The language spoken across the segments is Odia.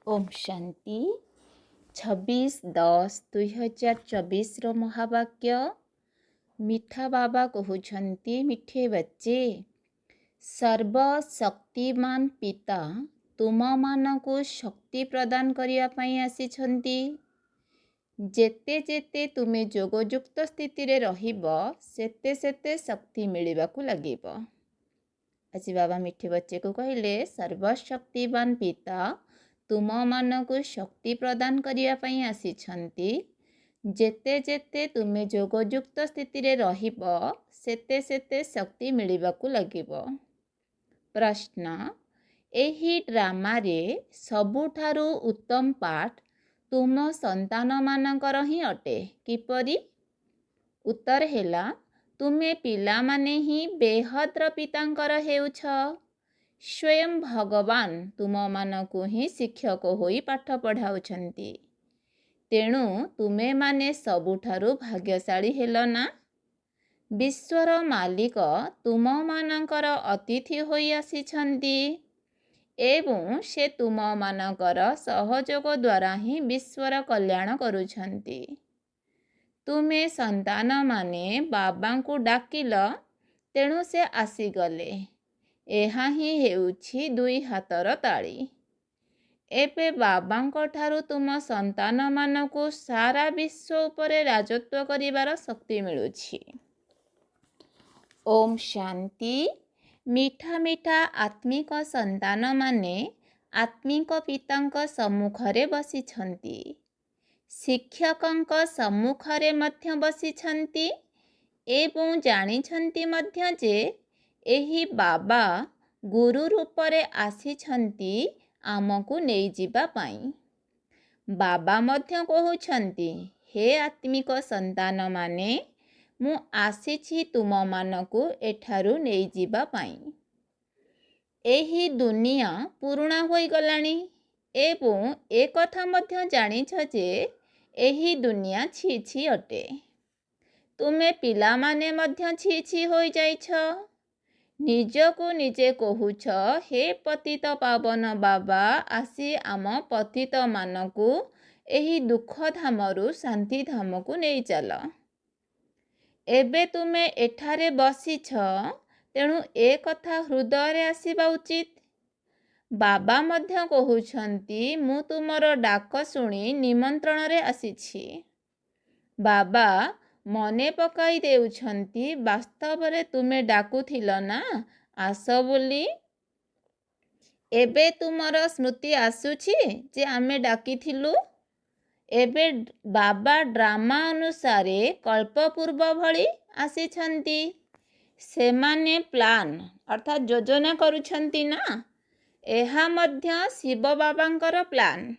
ओम शांति 26/10/2024 महावाक्य मिठा बाबा कहते मिठे बच्चे सर्वशक्तिमान पिता तुम मानकु शक्ति प्रदान करने आसिछन्ति। जेते जेते तुमे जोगयुक्त स्थिति रे रहिबो सेते सेते शक्ति मिलिबाकु लागिबो। आज बाबा मिठे बच्चे को कहले सर्वशक्तिमान पिता तुम मानकु शक्ति प्रदान करने आसिछन्ति। जेते जेते तुमे जोगयुक्त स्थिति रे रहिबो सेते सेते शक्ति मिलिबाकु लागिबो। प्रश्न एही ड्रामा रे सबुठारु उत्तम पाठ तुम संतान मानकर ही अटे किपरि? उत्तर हेला तुमे पिला माने ही बेहद्र पितांकर हेउछ। स्वयं भगवान तुम मानकु ही शिक्षक होई पाठ पढ़ाउछन्ति। तेणु तुमे माने सबुठारु भाग्यशाली हेलो ना। विश्वर मालिक तुम मानकर अतिथि होई आसिछन्ति एवं से तुम मानकर सहयोग द्वारा ही विश्वर कल्याण करुछन्ति। तुमे संतान माने बाबा को डाकिल तेणु से आसीगले। एहा ही हेउछि दुई हातर ताली। एबे बाबांको ठारू तुम संतान मानकु सारा विश्व उपरे राजत्व करिवार शक्ति मिलुछि। ओम शांति मीठा मीठा आत्मिक संतान माने आत्मिक पितांक सम्मुखरे बसिछन्ति। शिक्षकंक सम्मुखरे मध्य बसिछन्ति एवं जानिछन्ति मध्य जे एही बाबा गुरु रूपरे आसिछन्ति आमकु नहीं जिबा पाई। बाबा मध्य कहउछन्ति हे आत्मिक संतान माने मु आसिछि तुम मानकु एठारु नहीं जिबा पाई। एही दुनिया पुराणा होई गलानी एवं एक कथा मध्य जानिछ जे एही दुनिया छी छी अटे। तुमे पिला माने मध्य छी छी होई जाइछ। निजको निजे कहूछ हे पतित पावन बाबा आसी आम पतित मानकु एही दुख धामरु शांति धामकु नहीं चल। एबे तुमे एठारे बसिछ तेणु ए कथा हृदय रे आसीबा उचित। बाबा मध्य कहउछन्ति मु तुमर डाक सुनी निमंत्रण रे आसीछि। बाबा मने पकाई देउछन्ति वास्तव रे तुमे डाकुथिल ना आस बोली। एबे तुमर स्मृति आसुछि जे आमे डाकिथिलु। एबे बाबा ड्रामा अनुसारे कल्प पूर्व भली आसिछन्ति। सेमाने प्लान अर्थात योजना करुछन्ति ना। एहा मध्य शिव बाबांकर प्लान।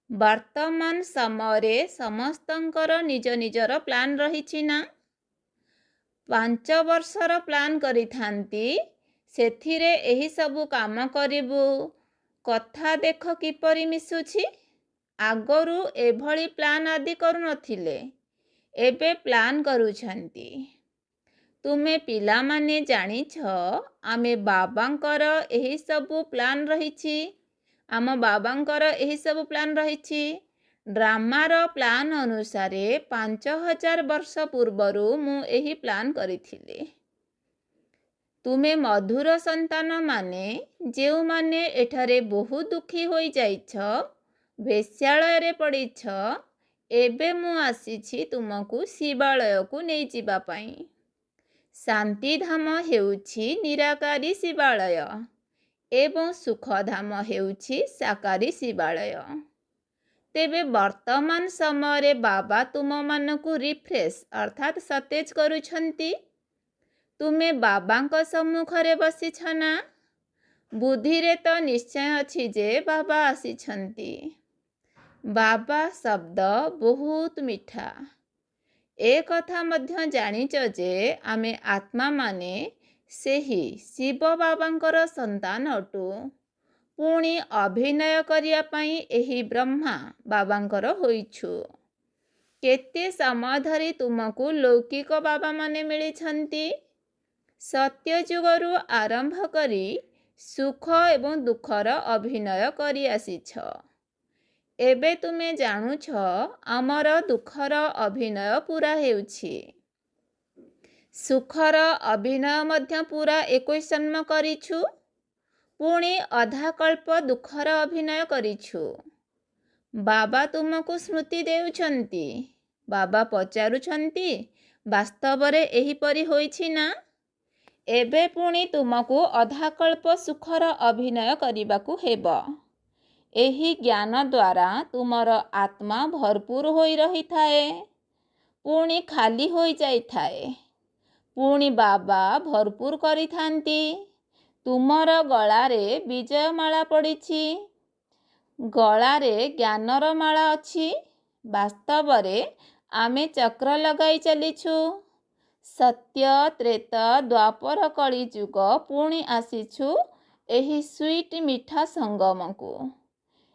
वर्तमान समय समस्तंकर निज निजर प्लान रहिछि ना। 5 वर्षर प्लान करिथांती सेथिरे एही सबु काम करिबु। कथा देख किपरि मिसुछि। आगरु एभली प्लान आदि करू नथिले एबे प्लान करुछन्ति। तुमे पिला माने जानिछ आमे बाबांकर एही सबु प्लान रहिछि। आम बाबांकर एही सबु प्लान रहिछि। ड्रामार प्लान अनुसारे 5000 वर्ष पूर्वरु मु एही प्लान करिथिले। तुमे मधुर संतान माने जेउ माने एठारे बहु दुखी होई जाइछ वेश्यालय रे पड़िछ। एबे मु आसीछि तुमकु शिवालय को नहीं जिबा पाई। शांतिधाम हेउछि निराकारी शिवालय एवं सुखधाम हेउछि साकारी शिवालय। तेबे वर्तमान समय बाबा तुम मानकु रिफ्रेश अर्थात सतेज करुछन्ति। तुमे बाबांक सम्मुखरे बसिछ ना। बुद्धि रे तो निश्चय अछि जे बाबा आसिछन्ति। बाबा शब्द बहुत मीठा। ए कथा मध्य जानिच जे आमे आत्मा माने सेही शिव बाबांकर संतान अटु। पुणी अभिनय करिया पाई एही ब्रह्मा बाबांकर होइछु। केते समय धरी तुमकु लौकिक बाबा माने मिलिछन्ति। सत्य जुगरु आरंभ करी सुख एवं दुखर अभिनय करि आसिछ। ଏବେ ତୁମେ ଜାଣୁଛ ଆମର ଦୁଃଖର ଅଭିନୟ ପୂରା ହେଉଛି। ସୁଖର ଅଭିନୟ ମଧ୍ୟ ପୂରା 21 ଜନ୍ମ କରିଛୁ। ପୁଣି ଅଧାକଳ୍ପ ଦୁଃଖର ଅଭିନୟ କରିଛୁ। ବାବା ତୁମକୁ ସ୍ମୃତି ଦେଉଛନ୍ତି। ବାବା ପଚାରୁଛନ୍ତି, ବାସ୍ତବରେ ଏହିପରି ହୋଇଛି ନା? ଏବେ ପୁଣି ତୁମକୁ ଅଧାକଳ୍ପ ସୁଖର ଅଭିନୟ କରିବାକୁ ହେବ। ଏହି ଜ୍ଞାନ ଦ୍ୱାରା ତୁମର ଆତ୍ମା ଭରପୁର ହୋଇ ରହିଥାଏ, ପୁଣି ଖାଲି ହୋଇଯାଇଥାଏ। ପୁଣି ବାବା ଭରପୁର କରିଥାନ୍ତି। ତୁମର ଗଳାରେ ବିଜୟମାଳା ପଡ଼ିଛି। ଗଳାରେ ଜ୍ଞାନର ମାଳା ଅଛି। ବାସ୍ତବରେ ଆମେ ଚକ୍ର ଲଗାଇ ଚାଲିଛୁ। ସତ୍ୟ, ତ୍ରେତା, ଦ୍ୱାପର, କଳିଯୁଗ ପୁଣି ଆସିଛୁ ଏହି ସୁଇଟ୍ ମିଠା ସଙ୍ଗମକୁ।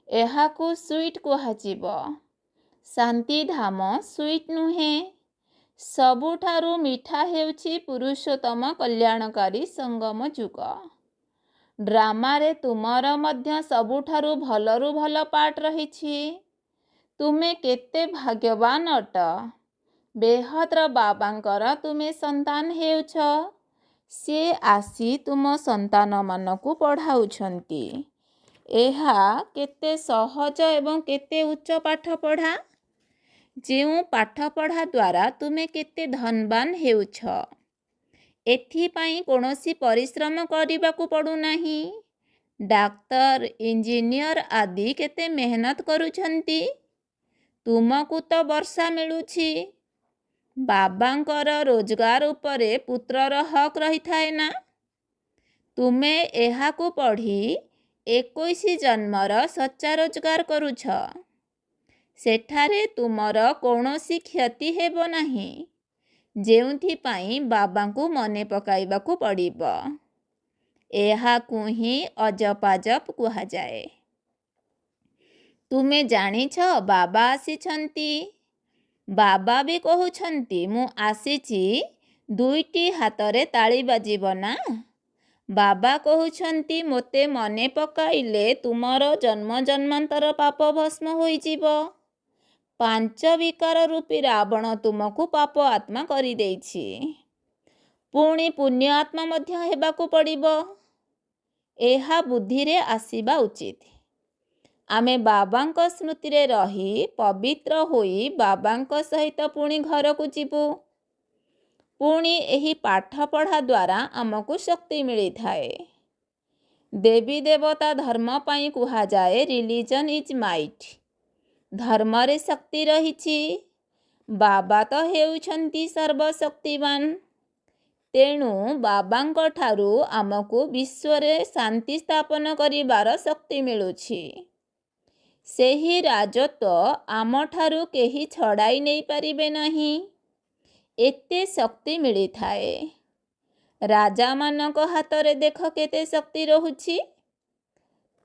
ଏହାକୁ ସୁଇଟ୍ କୁହାଯିବ। ଶାନ୍ତିଧାମ ସୁଇଟ୍ ନୁହେଁ। ସବୁଠାରୁ ମିଠା ହେଉଛି ପୁରୁଷୋତ୍ତମ କଲ୍ୟାଣକାରୀ ସଙ୍ଗମ ଯୁଗ। ଡ୍ରାମାରେ ତୁମର ମଧ୍ୟ ସବୁଠାରୁ ଭଲରୁ ଭଲ ପାର୍ଟ ରହିଛି। ତୁମେ କେତେ ଭାଗ୍ୟବାନ ଅଟ। ବେହଦ୍ର ବାବାଙ୍କର ତୁମେ ସନ୍ତାନ ହେଉଛ। ସେ ଆସି ତୁମ ସନ୍ତାନମାନଙ୍କୁ ପଢ଼ାଉଛନ୍ତି। ଏହା କେତେ ସହଜ ଏବଂ କେତେ ଉଚ୍ଚ ପାଠପଢ଼ା। ଯେଉଁ ପାଠପଢ଼ା ଦ୍ୱାରା ତୁମେ କେତେ ଧନବାନ ହେଉଛ। ଏଥିପାଇଁ କୌଣସି ପରିଶ୍ରମ କରିବାକୁ ପଡ଼ୁନାହିଁ। ଡାକ୍ତର, ଇଞ୍ଜିନିୟର ଆଦି କେତେ ମେହନତ କରୁଛନ୍ତି। ତୁମକୁ ତ ବର୍ଷା ମିଳୁଛି। ବାବାଙ୍କର ରୋଜଗାର ଉପରେ ପୁତ୍ରର ହକ୍ ରହିଥାଏ ନା? ତୁମେ ଏହାକୁ ପଢ଼ି 21 ଜନ୍ମର ସଚ୍ଚା ରୋଜଗାର କରୁଛ। ସେଠାରେ ତୁମର କୌଣସି କ୍ଷତି ହେବ ନାହିଁ, ଯେଉଁଥିପାଇଁ ବାବାଙ୍କୁ ମନେ ପକାଇବାକୁ ପଡ଼ିବ। ଏହାକୁ ହିଁ ଅଜପାଜପ କୁହାଯାଏ। ତୁମେ ଜାଣିଛ ବାବା ଆସିଛନ୍ତି। ବାବା ବି କହୁଛନ୍ତି, ମୁଁ ଆସିଛି, ଦୁଇଟି ହାତରେ ତାଳି ବାଜିବ ନା? ବାବା କହୁଛନ୍ତି, ମୋତେ ମନେ ପକାଇଲେ ତୁମର ଜନ୍ମ ଜନ୍ମାନ୍ତର ପାପ ଭସ୍ମ ହୋଇଯିବ। 5 ବିକାର ରୂପୀ ରାବଣ ତୁମକୁ ପାପ ଆତ୍ମା କରିଦେଇଛି। ପୁଣି ପୁଣ୍ୟ ଆତ୍ମା ମଧ୍ୟ ହେବାକୁ ପଡ଼ିବ। ଏହା ବୁଦ୍ଧିରେ ଆସିବା ଉଚିତ। ଆମେ ବାବାଙ୍କ ସ୍ମୃତିରେ ରହି ପବିତ୍ର ହୋଇ ବାବାଙ୍କ ସହିତ ପୁଣି ଘରକୁ ଯିବୁ। ପୁଣି ଏହି ପାଠପଢ଼ା ଦ୍ୱାରା ଆମକୁ ଶକ୍ତି ମିଳିଥାଏ। ଦେବୀ ଦେବତା ଧର୍ମ ପାଇଁ କୁହାଯାଏ ରିଲିଜନ୍ ଇଜ୍ ମାଇଟ୍। ଧର୍ମରେ ଶକ୍ତି ରହିଛି। ବାବା ତ ହେଉଛନ୍ତି ସର୍ବଶକ୍ତିମାନ। ତେଣୁ ବାବାଙ୍କ ଠାରୁ ଆମକୁ ବିଶ୍ୱରେ ଶାନ୍ତି ସ୍ଥାପନ କରିବାର ଶକ୍ତି ମିଳୁଛି। ସେହି ରାଜତ୍ୱ ଆମଠାରୁ କେହି ଛଡ଼ାଇ ନେଇପାରିବେ ନାହିଁ। ଏତେ ଶକ୍ତି ମିଳିଥାଏ। ରାଜାମାନଙ୍କ ହାତରେ ଦେଖ କେତେ ଶକ୍ତି ରହୁଛି।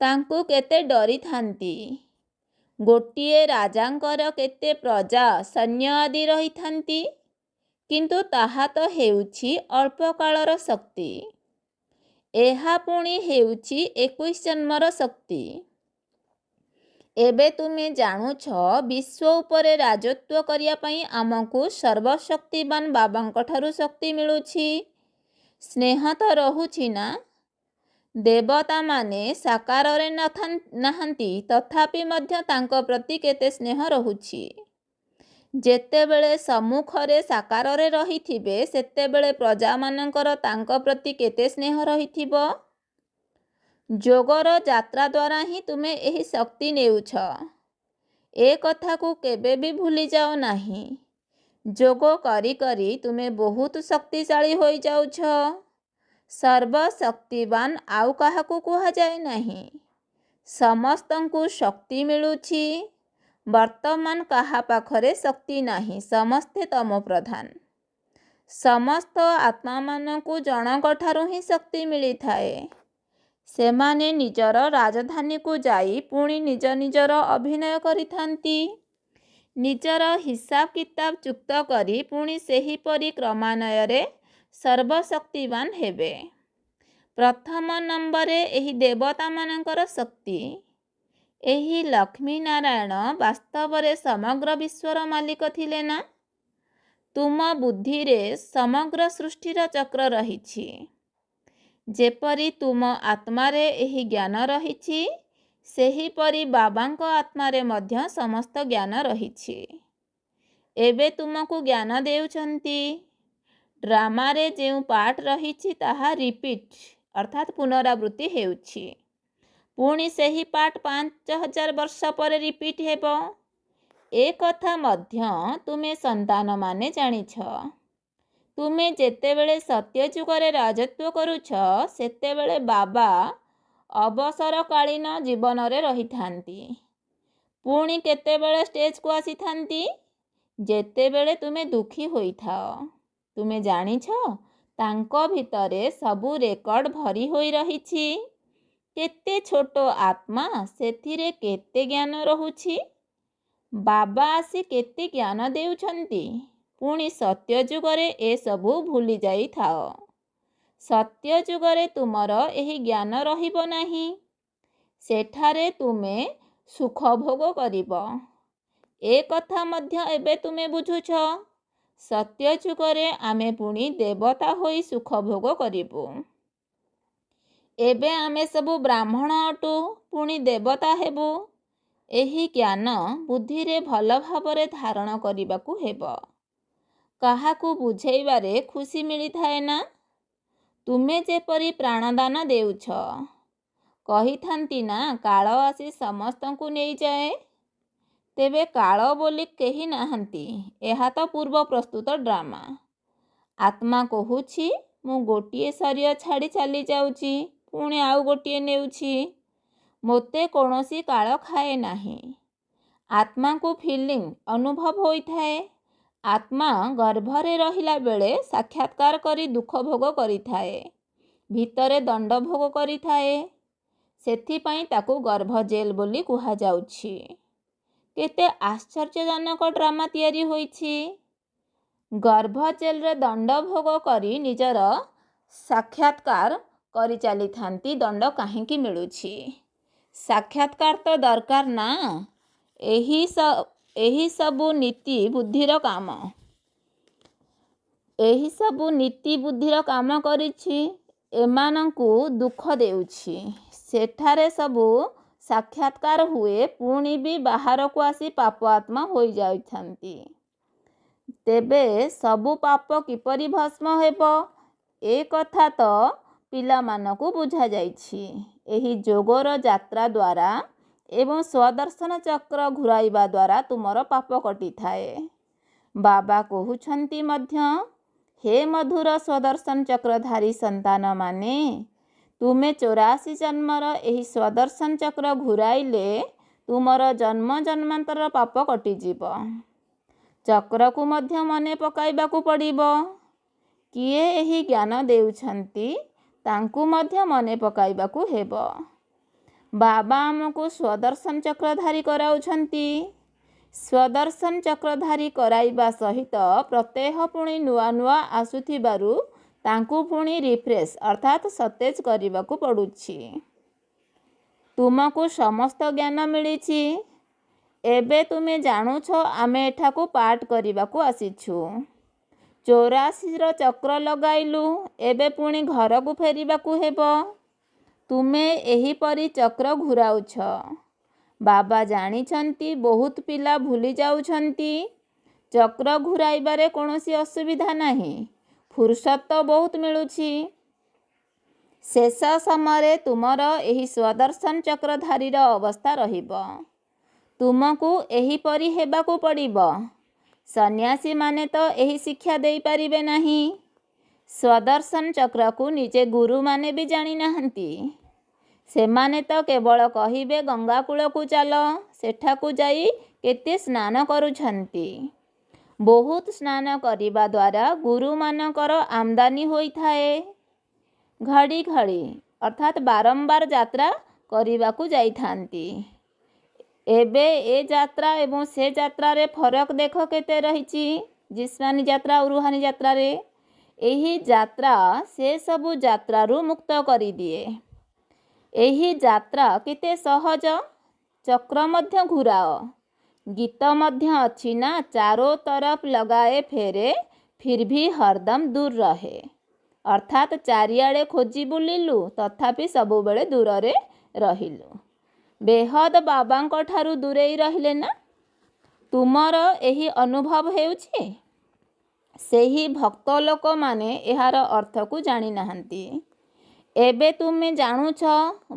ତାଙ୍କୁ କେତେ ଡରିଥାନ୍ତି। ଗୋଟିଏ ରାଜାଙ୍କର କେତେ ପ୍ରଜା, ସୈନ୍ୟ ଆଦି ରହିଥାନ୍ତି। କିନ୍ତୁ ତାହା ତ ହେଉଛି ଅଳ୍ପ କାଳର ଶକ୍ତି। ଏହା ପୁଣି ହେଉଛି 21 ଜନ୍ମର ଶକ୍ତି। ଏବେ ତୁମେ ଜାଣୁଛ ବିଶ୍ୱ ଉପରେ ରାଜତ୍ୱ କରିବା ପାଇଁ ଆମକୁ ସର୍ବଶକ୍ତିମାନ ବାବାଙ୍କ ଠାରୁ ଶକ୍ତି ମିଳୁଛି। ସ୍ନେହ ତ ରହୁଛି ନା? ଦେବତାମାନେ ସାକାରରେ ନାହାନ୍ତି, ତଥାପି ମଧ୍ୟ ତାଙ୍କ ପ୍ରତି କେତେ ସ୍ନେହ ରହୁଛି। ଯେତେବେଳେ ସମ୍ମୁଖରେ ସାକାରରେ ରହିଥିବେ, ସେତେବେଳେ ପ୍ରଜାମାନଙ୍କର ତାଙ୍କ ପ୍ରତି କେତେ ସ୍ନେହ ରହିଥିବ। ଯୋଗର ଯାତ୍ରା ଦ୍ୱାରା ହିଁ ତୁମେ ଏହି ଶକ୍ତି ନେଉଛ। ଏ କଥାକୁ କେବେ ବି ଭୁଲିଯାଅ ନାହିଁ। ଯୋଗ କରି କରି ତୁମେ ବହୁତ ଶକ୍ତିଶାଳୀ ହୋଇଯାଉଛ। ସର୍ବଶକ୍ତିବାନ ଆଉ କାହାକୁ କୁହାଯାଏ ନାହିଁ। ସମସ୍ତଙ୍କୁ ଶକ୍ତି ମିଳୁଛି। ବର୍ତ୍ତମାନ କାହା ପାଖରେ ଶକ୍ତି ନାହିଁ। ସମସ୍ତେ ତମ ପ୍ରଧାନ। ସମସ୍ତ ଆତ୍ମାମାନଙ୍କୁ ଜଣଙ୍କ ଠାରୁ ହିଁ ଶକ୍ତି ମିଳିଥାଏ। ସେମାନେ ନିଜର ରାଜଧାନୀକୁ ଯାଇ ପୁଣି ନିଜ ନିଜର ଅଭିନୟ କରିଥାନ୍ତି। ନିଜର ହିସାବ କିତାବ ଚୁକ୍ତ କରି ପୁଣି ସେହିପରି କ୍ରମାନ୍ୱୟରେ ସର୍ବଶକ୍ତିବାନ ହେବେ। ପ୍ରଥମ ନମ୍ବରରେ ଏହି ଦେବତାମାନଙ୍କର ଶକ୍ତି। ଏହି ଲକ୍ଷ୍ମୀ ନାରାୟଣ ବାସ୍ତବରେ ସମଗ୍ର ବିଶ୍ୱର ମାଲିକ ଥିଲେ ନା? ତୁମ ବୁଦ୍ଧିରେ ସମଗ୍ର ସୃଷ୍ଟିର ଚକ୍ର ରହିଛି। ଯେପରି ତୁମ ଆତ୍ମାରେ ଏହି ଜ୍ଞାନ ରହିଛି, ସେହିପରି ବାବାଙ୍କ ଆତ୍ମାରେ ମଧ୍ୟ ସମସ୍ତ ଜ୍ଞାନ ରହିଛି। ଏବେ ତୁମକୁ ଜ୍ଞାନ ଦେଉଛନ୍ତି। ଡ୍ରାମାରେ ଯେଉଁ ପାର୍ଟ ରହିଛି ତାହା ରିପିଟ୍ ଅର୍ଥାତ୍ ପୁନରାବୃତ୍ତି ହେଉଛି। ପୁଣି ସେହି ପାର୍ଟ 5000 ବର୍ଷ ପରେ ରିପିଟ୍ ହେବ। ଏ କଥା ମଧ୍ୟ ତୁମେ ସନ୍ତାନମାନେ ଜାଣିଛ। ତୁମେ ଯେତେବେଳେ ସତ୍ୟ ଯୁଗରେ ରାଜତ୍ୱ କରୁଛ, ସେତେବେଳେ ବାବା ଅବସରକାଳୀନ ଜୀବନରେ ରହିଥାନ୍ତି। ପୁଣି କେତେବେଳେ ଷ୍ଟେଜକୁ ଆସିଥାନ୍ତି? ଯେତେବେଳେ ତୁମେ ଦୁଃଖୀ ହୋଇଥାଅ। ତୁମେ ଜାଣିଛ, ତାଙ୍କ ଭିତରେ ସବୁ ରେକର୍ଡ ଭରି ହୋଇ ରହିଛି। କେତେ ଛୋଟ ଆତ୍ମା, ସେଥିରେ କେତେ ଜ୍ଞାନ ରହୁଛି। ବାବା ଆସି କେତେ ଜ୍ଞାନ ଦେଉଛନ୍ତି। ପୁଣି ସତ୍ୟ ଯୁଗରେ ଏସବୁ ଭୁଲି ଯାଇଥାଅ। ସତ୍ୟ ଯୁଗରେ ତୁମର ଏହି ଜ୍ଞାନ ରହିବ ନାହିଁ। ସେଠାରେ ତୁମେ ସୁଖ ଭୋଗ କରିବ। ଏ କଥା ମଧ୍ୟ ଏବେ ତୁମେ ବୁଝୁଛ। ସତ୍ୟ ଯୁଗରେ ଆମେ ପୁଣି ଦେବତା ହୋଇ ସୁଖ ଭୋଗ କରିବୁ। ଏବେ ଆମେ ସବୁ ବ୍ରାହ୍ମଣ ଅଟୁ, ପୁଣି ଦେବତା ହେବୁ। ଏହି ଜ୍ଞାନ ବୁଦ୍ଧିରେ ଭଲ ଭାବରେ ଧାରଣ କରିବାକୁ ହେବ। କାହାକୁ ବୁଝେଇବାରେ ଖୁସି ମିଳିଥାଏ ନା? ତୁମେ ଯେପରି ପ୍ରାଣଦାନ ଦେଉଛ। କହିଥାନ୍ତି ନା, କାଳ ଆସି ସମସ୍ତଙ୍କୁ ନେଇଯାଏ। ତେବେ କାଳ ବୋଲି କେହି ନାହାନ୍ତି। ଏହା ତ ପୂର୍ବ ପ୍ରସ୍ତୁତ ଡ୍ରାମା। ଆତ୍ମା କହୁଛି, ମୁଁ ଗୋଟିଏ ଶରୀର ଛାଡ଼ି ଚାଲିଯାଉଛି, ପୁଣି ଆଉ ଗୋଟିଏ ନେଉଛି। ମୋତେ କୌଣସି କାଳ ଖାଏ ନାହିଁ। ଆତ୍ମାକୁ ଫିଲିଂ ଅନୁଭବ ହୋଇଥାଏ। ଆତ୍ମା ଗର୍ଭରେ ରହିଲା ବେଳେ ସାକ୍ଷାତକାର କରି ଦୁଃଖ ଭୋଗ କରିଥାଏ। ଭିତରେ ଦଣ୍ଡ ଭୋଗ କରିଥାଏ। ସେଥିପାଇଁ ତାକୁ ଗର୍ଭ ଜେଲ୍ ବୋଲି କୁହାଯାଉଛି। କେତେ ଆଶ୍ଚର୍ଯ୍ୟଜନକ ଡ୍ରାମା ତିଆରି ହୋଇଛି। ଗର୍ଭ ଜେଲରେ ଦଣ୍ଡ ଭୋଗ କରି ନିଜର ସାକ୍ଷାତକାର କରି ଚାଲିଥାନ୍ତି। ଦଣ୍ଡ କାହିଁକି ମିଳୁଛି? ସାକ୍ଷାତକାର ତ ଦରକାର ନା। ଏହି ସବୁ ନୀତି ବୁଦ୍ଧିର କାମ। ଏହି ସବୁ ନୀତି ବୁଦ୍ଧିର କାମ କରିଛି। ଏମାନଙ୍କୁ ଦୁଃଖ ଦେଉଛି। ସେଠାରେ ସବୁ ସାକ୍ଷାତକାର ହୁଏ, ପୁଣି ବି ବାହାରକୁ ଆସି ପାପ ଆତ୍ମା ହୋଇଯାଇଥାନ୍ତି। ତେବେ ସବୁ ପାପ କିପରି ଭସ୍ମ ହେବ? ଏ କଥା ତ ପିଲାମାନଙ୍କୁ ବୁଝାଯାଇଛି। ଏହି ଯୋଗର ଯାତ୍ରା ଦ୍ୱାରା ଏବଂ ସ୍ୱଦର୍ଶନ ଚକ୍ର ଘୁରାଇବା ଦ୍ୱାରା ତୁମର ପାପ କଟିଥାଏ। ବାବା କହୁଛନ୍ତି ମଧ୍ୟ, ହେ ମଧୁର ସ୍ୱଦର୍ଶନ ଚକ୍ରଧାରୀ ସନ୍ତାନମାନେ, ତୁମେ 84 ଜନ୍ମର ଏହି ସ୍ୱଦର୍ଶନ ଚକ୍ର ଘୁରାଇଲେ ତୁମର ଜନ୍ମ ଜନ୍ମାନ୍ତରର ପାପ କଟିଯିବ। ଚକ୍ରକୁ ମଧ୍ୟ ମନେ ପକାଇବାକୁ ପଡ଼ିବ। କିଏ ଏହି ଜ୍ଞାନ ଦେଉଛନ୍ତି, ତାଙ୍କୁ ମଧ୍ୟ ମନେ ପକାଇବାକୁ ହେବ। ବାବା ଆମକୁ ସ୍ୱଦର୍ଶନ ଚକ୍ରଧାରୀ କରାଉଛନ୍ତି। ସ୍ୱଦର୍ଶନ ଚକ୍ରଧାରୀ କରାଇବା ସହିତ ପ୍ରତ୍ୟହ ପୁଣି ନୂଆ ନୂଆ ଆସୁଥିବାରୁ ତାଙ୍କୁ ପୁଣି ରିଫ୍ରେଶ୍ ଅର୍ଥାତ୍ ସତେଜ କରିବାକୁ ପଡ଼ୁଛି। ତୁମକୁ ସମସ୍ତ ଜ୍ଞାନ ମିଳିଛି। ଏବେ ତୁମେ ଜାଣୁଛ, ଆମେ ଏଠାକୁ ପାଠ କରିବାକୁ ଆସିଛୁ। 84ର ଚକ୍ର ଲଗାଇଲୁ, ଏବେ ପୁଣି ଘରକୁ ଫେରିବାକୁ ହେବ। ତୁମେ ଏହିପରି ଚକ୍ର ଘୁରାଉଛ। ବାବା ଜାଣିଛନ୍ତି, ବହୁତ ପିଲା ଭୁଲି ଯାଉଛନ୍ତି। ଚକ୍ର ଘୁରାଇବାରେ କୌଣସି ଅସୁବିଧା ନାହିଁ। ଫୁର୍ସତ ବହୁତ ମିଳୁଛି। ଶେଷ ସମୟରେ ତୁମର ଏହି ସ୍ୱଦର୍ଶନ ଚକ୍ରଧାରୀର ଅବସ୍ଥା ରହିବ। ତୁମକୁ ଏହିପରି ହେବାକୁ ପଡ଼ିବ। ସନ୍ନ୍ୟାସୀମାନେ ତ ଏହି ଶିକ୍ଷା ଦେଇପାରିବେ ନାହିଁ। ସ୍ୱଦର୍ଶନ ଚକ୍ରକୁ ନିଜେ ଗୁରୁମାନେ ବି ଜାଣିନାହାନ୍ତି। ସେମାନେ ତ କେବଳ କହିବେ, ଗଙ୍ଗା କୂଳକୁ ଚାଲ। ସେଠାକୁ ଯାଇ କେତେ ସ୍ନାନ କରୁଛନ୍ତି। ବହୁତ ସ୍ନାନ କରିବା ଦ୍ୱାରା ଗୁରୁମାନଙ୍କର ଆମଦାନୀ ହୋଇଥାଏ। ଘଡ଼ି ଘଡ଼ି ଅର୍ଥାତ୍ ବାରମ୍ବାର ଯାତ୍ରା କରିବାକୁ ଯାଇଥାନ୍ତି। ଏବେ ଏ ଯାତ୍ରା ଏବଂ ସେ ଯାତ୍ରାରେ ଫରକ ଦେଖ କେତେ ରହିଛି। ଜିସ୍ମାନି ଯାତ୍ରା ଆଉ ରୁହାନି ଯାତ୍ରାରେ। ଏହି ଯାତ୍ରା ସେସବୁ ଯାତ୍ରାରୁ ମୁକ୍ତ କରିଦିଏ। ଏହି ଯାତ୍ରା କେତେ ସହଜ। चक्र मध्य घुराओ। गीत मध्य अच्छी ना, चारों तरफ लगाए फेरे फिर भी हरदम दूर रहे। अर्थात चारिआडे खोजी बुलिलु तथापि सबुबेले दूर रहिलु। बेहद बाबांक ठारू दूरेई रहिले ना? तुमर एही अनुभव हेउछि? ସେହି ଭକ୍ତ ଲୋକମାନେ ଏହାର ଅର୍ଥକୁ ଜାଣି ନାହାନ୍ତି। ଏବେ ତୁମେ ଜାଣୁଛ,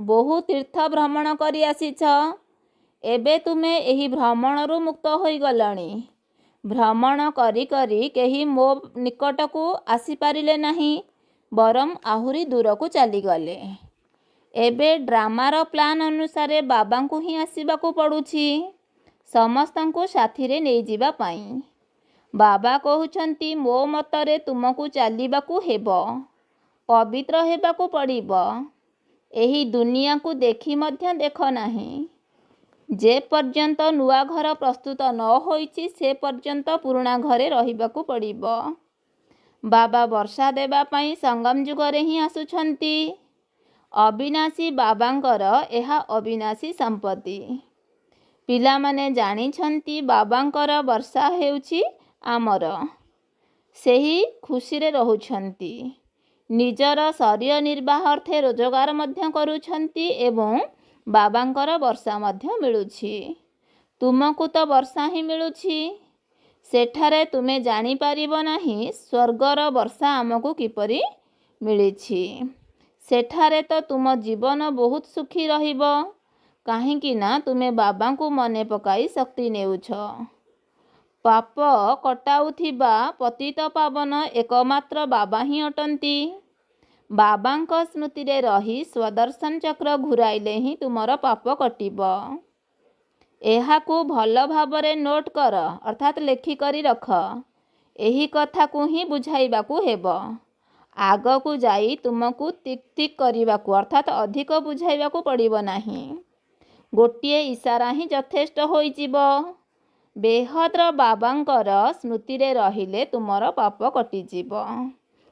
ବହୁ ତୀର୍ଥ ଭ୍ରମଣ କରି ଆସିଛ। ଏବେ ତୁମେ ଏହି ଭ୍ରମଣରୁ ମୁକ୍ତ ହୋଇଗଲଣି। ଭ୍ରମଣ କରି କରି କେହି ମୋ ନିକଟକୁ ଆସିପାରିଲେ ନାହିଁ, ବରଂ ଆହୁରି ଦୂରକୁ ଚାଲିଗଲେ। ଏବେ ଡ୍ରାମାର ପ୍ଲାନ୍ ଅନୁସାରେ ବାବାଙ୍କୁ ହିଁ ଆସିବାକୁ ପଡ଼ୁଛି, ସମସ୍ତଙ୍କୁ ସାଥିରେ ନେଇଯିବା ପାଇଁ। ବାବା କହୁଛନ୍ତି, ମୋ ମତରେ ତୁମକୁ ଚାଲିବାକୁ ହେବ, ପବିତ୍ର ହେବାକୁ ପଡ଼ିବ। ଏହି ଦୁନିଆକୁ ଦେଖି ମଧ୍ୟ ଦେଖ ନାହିଁ। ଯେ ପର୍ଯ୍ୟନ୍ତ ନୂଆ ଘର ପ୍ରସ୍ତୁତ ନ ହୋଇଛି ସେ ପର୍ଯ୍ୟନ୍ତ ପୁରୁଣା ଘରେ ରହିବାକୁ ପଡ଼ିବ। ବାବା ବର୍ଷା ଦେବା ପାଇଁ ସଙ୍ଗମ ଯୁଗରେ ହିଁ ଆସୁଛନ୍ତି। ଅବିନାଶୀ ବାବାଙ୍କର ଏହା ଅବିନାଶୀ ସମ୍ପତ୍ତି। ପିଲାମାନେ ଜାଣିଛନ୍ତି ବାବାଙ୍କର ବର୍ଷା ହେଉଛି ଆମର। ସେହି ଖୁସିରେ ରହୁଛନ୍ତି। ନିଜର ଶରୀର ନିର୍ବାହ ଅର୍ଥେ ରୋଜଗାର ମଧ୍ୟ କରୁଛନ୍ତି ଏବଂ ବାବାଙ୍କର ବର୍ଷା ମଧ୍ୟ ମିଳୁଛି। ତୁମକୁ ତ ବର୍ଷା ହିଁ ମିଳୁଛି। ସେଠାରେ ତୁମେ ଜାଣିପାରିବ ନାହିଁ ସ୍ୱର୍ଗର ବର୍ଷା ଆମକୁ କିପରି ମିଳିଛି। ସେଠାରେ ତ ତୁମ ଜୀବନ ବହୁତ ସୁଖୀ ରହିବ, କାହିଁକି ନା ତୁମେ ବାବାଙ୍କୁ ମନେ ପକାଇ ଶକ୍ତି ନେଉଛ। ପାପ କଟାଉଥିବା ପତିତ ପାବନ ଏକମାତ୍ର ବାବା ହିଁ ଅଟନ୍ତି। ବାବାଙ୍କ ସ୍ମୃତିରେ ରହି ସ୍ୱଦର୍ଶନ ଚକ୍ର ଘୁରାଇଲେ ହିଁ ତୁମର ପାପ କଟିବ। ଏହାକୁ ଭଲ ଭାବରେ ନୋଟ୍ କର, ଅର୍ଥାତ୍ ଲେଖିକରି ରଖ। ଏହି କଥାକୁ ହିଁ ବୁଝାଇବାକୁ ହେବ। ଆଗକୁ ଯାଇ ତୁମକୁ ତିକ୍ ତିକ୍ କରିବାକୁ ଅର୍ଥାତ୍ ଅଧିକ ବୁଝାଇବାକୁ ପଡ଼ିବ ନାହିଁ। ଗୋଟିଏ ଇସାରା ହିଁ ଯଥେଷ୍ଟ ହୋଇଯିବ। ବେହଦ୍ର ବାବାଙ୍କର ସ୍ମୃତିରେ ରହିଲେ ତୁମର ପାପ କଟିଯିବ।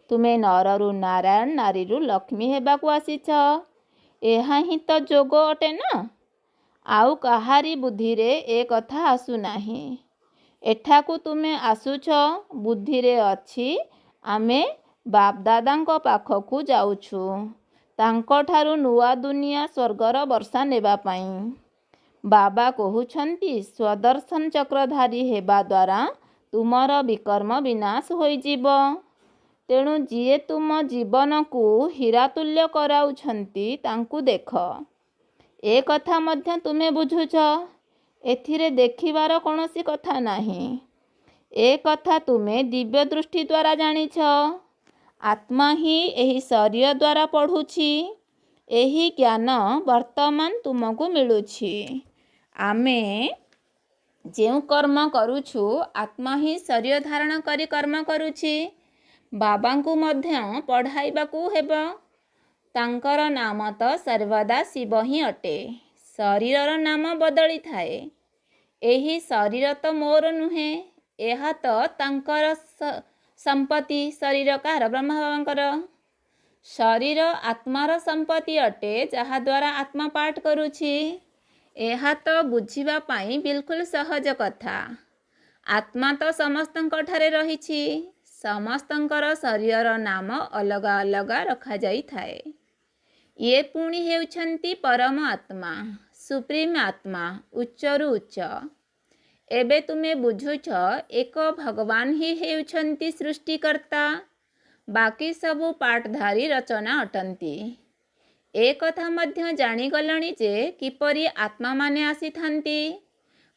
ତୁମେ ନରରୁ ନାରାୟଣ, ନାରୀରୁ ଲକ୍ଷ୍ମୀ ହେବାକୁ ଆସିଛ। ଏହା ହିଁ ତ ଯୋଗ ଅଟେ ନା? ଆଉ କାହାରି ବୁଦ୍ଧିରେ ଏ କଥା ଆସୁନାହିଁ। ଏଠାକୁ ତୁମେ ଆସୁଛ, ବୁଦ୍ଧିରେ ଅଛି ଆମେ ବାପଦାଦାଙ୍କ ପାଖକୁ ଯାଉଛୁ, ତାଙ୍କଠାରୁ ନୂଆ ଦୁନିଆ ସ୍ୱର୍ଗର ବର୍ଷା ନେବା ପାଇଁ। ବାବା କହୁଛନ୍ତି, ସ୍ୱଦର୍ଶନ ଚକ୍ରଧାରୀ ହେବା ଦ୍ୱାରା ତୁମର ବିକର୍ମ ବିନାଶ ହୋଇଯିବ। ତେଣୁ ଯିଏ ତୁମ ଜୀବନକୁ ହୀରାତୁଲ୍ୟ କରାଉଛନ୍ତି ତାଙ୍କୁ ଦେଖ। ଏ କଥା ମଧ୍ୟ ତୁମେ ବୁଝୁଛ। ଏଥିରେ ଦେଖିବାର କୌଣସି କଥା ନାହିଁ। ଏ କଥା ତୁମେ ଦିବ୍ୟ ଦୃଷ୍ଟି ଦ୍ୱାରା ଜାଣିଛ। ଆତ୍ମା ହିଁ ଏହି ଶରୀର ଦ୍ୱାରା ପଢ଼ୁଛି। ଏହି ଜ୍ଞାନ ବର୍ତ୍ତମାନ ତୁମକୁ ମିଳୁଛି। ଆମେ ଯେଉଁ କର୍ମ କରୁଛୁ, ଆତ୍ମା ହିଁ ଶରୀର ଧାରଣ କରି କର୍ମ କରୁଛି। ବାବାଙ୍କୁ ମଧ୍ୟ ପଢ଼ାଇବାକୁ ହେବ। ତାଙ୍କର ନାମ ତ ସର୍ବଦା ଶିବ ହିଁ ଅଟେ। ଶରୀରର ନାମ ବଦଳିଥାଏ। ଏହି ଶରୀର ତ ମୋର ନୁହେଁ, ଏହା ତ ତାଙ୍କର ସମ୍ପତ୍ତି। ଶରୀର କାହାର? ବ୍ରହ୍ମା ବାବାଙ୍କର। ଶରୀର ଆତ୍ମାର ସମ୍ପତ୍ତି ଅଟେ, ଯାହାଦ୍ୱାରା ଆତ୍ମା ପାଠ କରୁଛି। ଏହା ତ ବୁଝିବା ପାଇଁ ବିଲକୁଲ ସହଜ କଥା। ଆତ୍ମା ତ ସମସ୍ତଙ୍କ ଠାରେ ରହିଛି। ସମସ୍ତଙ୍କର ଶରୀରର ନାମ ଅଲଗା ଅଲଗା ରଖାଯାଇଥାଏ। ଇଏ ପୁଣି ହେଉଛନ୍ତି ପରମ ଆତ୍ମା, ସୁପ୍ରିମ ଆତ୍ମା, ଉଚ୍ଚରୁ ଉଚ୍ଚ। ଏବେ ତୁମେ ବୁଝୁଛ, ଏକ ଭଗବାନ ହିଁ ହେଉଛନ୍ତି ସୃଷ୍ଟିକର୍ତ୍ତା, ବାକି ସବୁ ପାଠଧାରୀ ରଚନା ଅଟନ୍ତି। ଏ କଥା ମଧ୍ୟ ଜାଣିଗଲଣି ଯେ କିପରି ଆତ୍ମାମାନେ ଆସିଥାନ୍ତି।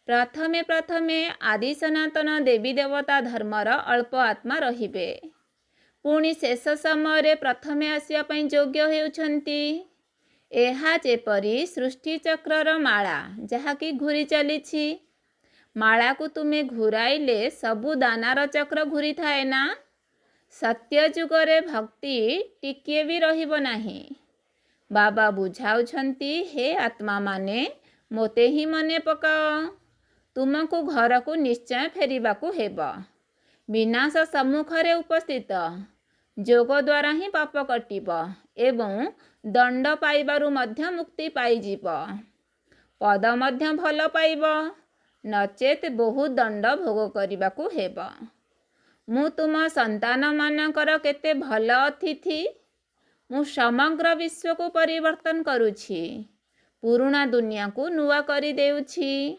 ପ୍ରଥମେ ପ୍ରଥମେ ଆଦି ସନାତନ ଦେବୀ ଦେବତା ଧର୍ମର ଅଳ୍ପ ଆତ୍ମା ରହିବେ। ପୁଣି ଶେଷ ସମୟରେ ପ୍ରଥମେ ଆସିବା ପାଇଁ ଯୋଗ୍ୟ ହେଉଛନ୍ତି। ଏହା ଯେପରି ସୃଷ୍ଟିଚକ୍ରର ମାଳା, ଯାହାକି ଘୁରି ଚାଲିଛି। ମାଳାକୁ ତୁମେ ଘୁରାଇଲେ ସବୁ ଦାନାର ଚକ୍ର ଘୁରିଥାଏ ନା? ସତ୍ୟ ଯୁଗରେ ଭକ୍ତି ଟିକିଏ ବି ରହିବ ନାହିଁ। ବାବା ବୁଝାଉଛନ୍ତି, ହେ ଆତ୍ମାମାନେ, ମୋତେ ହିଁ ମନେ ପକାଅ। ତୁମକୁ ଘରକୁ ନିଶ୍ଚୟ ଫେରିବାକୁ ହେବ। ବିନାଶ ସମ୍ମୁଖରେ ଉପସ୍ଥିତ। ଯୋଗ ଦ୍ୱାରା ହିଁ ପାପ କଟିବ ଏବଂ ଦଣ୍ଡ ପାଇବାରୁ ମଧ୍ୟ ମୁକ୍ତି ପାଇଯିବ। पद मध्य भल पाइब, नचेत बहु दंड भोग करने हेब। मु तुम संतान मानकर केते भल अतिथि। मु समग्र विश्व को परिवर्तन करुछि, पुराना दुनिया को नुआ करी देउछि।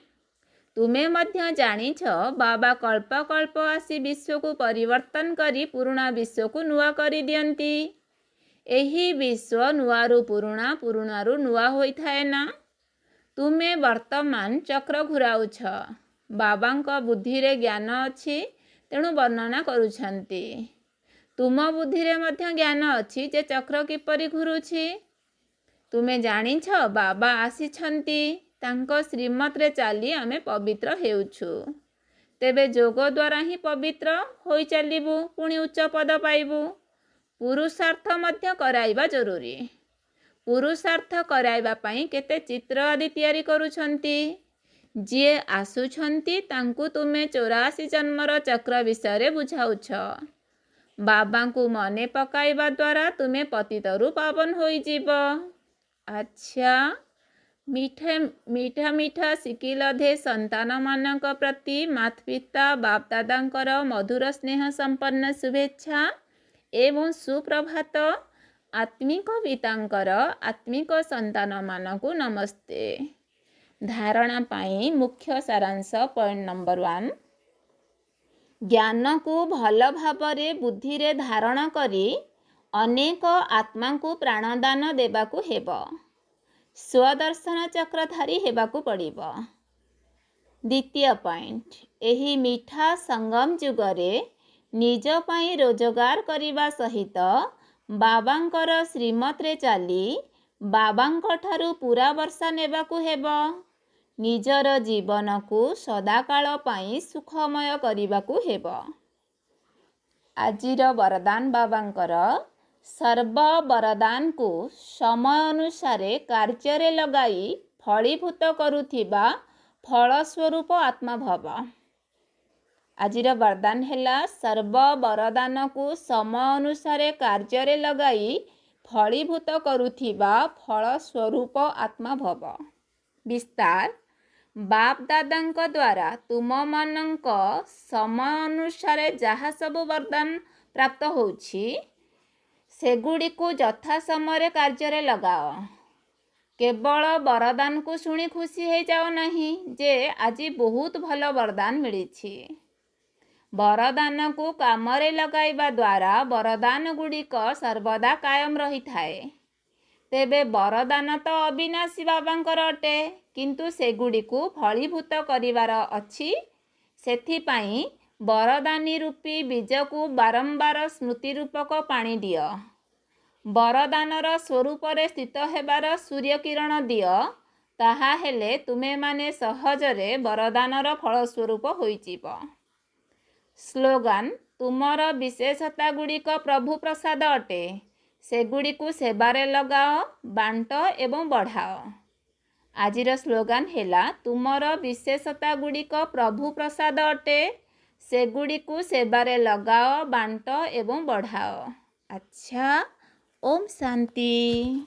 तुमे मध्य जानिछ बाबा कल्प कल्प आसी विश्व को परिवर्तन करी पुराना विश्व को नुआ करी दियंती। एही विश्व नुआरु पुराना, पुराणारु नुआ होई थाए ना। तुमे वर्तमान चक्र घुराउछ। बाबांका बुद्धि रे ज्ञान अछि, तेणु वर्णना करुछंती। तुम बुद्धि रे मध्य ज्ञान अछि जे चक्र किपरि घुरुछि। तुमे जानिछ बाबा आसीछंती, तांको श्रीमत रे चाली आमे पवित्र हेउछु। तेबे जोग द्वारा ही पवित्र होई चलिबु, पुणी उच्च पद पाइबु। पुरुषार्थ मध्य कराइबा जरूरी। पुरुषार्थ कराइबा पई केते चित्र आदि तयारी करुछंती। जिए आसुछंती तांकु तुमे 84 जन्मर चक्र विषय बुझाउछ। बाबा को मने पकाइबा द्वारा तुमे पतितरु पावन होई जीव। अच्छा, मीठा मीठा शिकिलधे संतान मानक प्रति माता पिता बाप दादांकर मधुर स्नेह संपन्न शुभेच्छा एवं सुप्रभात। आत्मिक पितांकर आत्मिक संतान मानकु नमस्ते। धारणा पाई मुख्य सारांश पॉइंट नंबर 1। ज्ञान को भल भावरे बुद्धि रे धारण करी अनेक आत्मा को प्राणदान देबाकु हेब। स्वदर्शन चक्रधारी हेबाकु पड़िबो। द्वितीय पॉइंट, एही मीठा संगम जुगरे निज पाई रोजगार करिबा सहित बाबांकर श्रीमत रे चाली बाबांक ठारू पूरा वर्षा नेबाकु हेब। निजर जीवन को सदाकाल पाई सुखमय करिबाकु हेब। आजिर वरदान बाबांकर सर्व वरदान को समय अनुसार कार्य रे लगाई फलीभूत करुथिबा फलस्वरूप आत्मा भव। आजिर वरदान हेला सर्व वरदान को समय अनुसार कार्य रे लगाई फलीभूत करुथिबा फलस्वरूप आत्मा भव। विस्तार, बाप दादांक द्वारा तुम मानक समय अनुसार जहाँ सबु वरदान प्राप्त होछि सेगुड़ी को यथा समय कार्य रे लगाओ। केवल वरदान को शुणी खुशी हो जाओ नहीं जे आज बहुत भल वरदान मिली। वरदान को काम रे लगाइबा द्वारा वरदान गुड़िक सर्वदा कायम रही थाए। तेबे वरदान तो अविनाशी बाबांकर अटे, किंतु सेगुड़ी को फलीभूत करिवार अछि। सेथिपाई वरदानी रूपी बीज को बारंबार स्मृति रूपक पानी दियो। वरदानर स्वरूप रे स्थित हेबार सूर्य किरण दियो, ताहा हेले तुमे माने सहजरे वरदानर फलस्वरूप होइजिब। स्लोगान, तुमर विशेषता गुड़िक प्रभु प्रसाद अटे, सेगुड़ी को सेबारे लगाओ, बांट एवं बढ़ाओ। आजिर स्लोगान हेला तुमर विशेषता गुड़िक प्रभु प्रसाद अटे, सेगुड़ी को सेबारे लगाओ, बांट एवं बढ़ाओ। अच्छा, ओम शांति।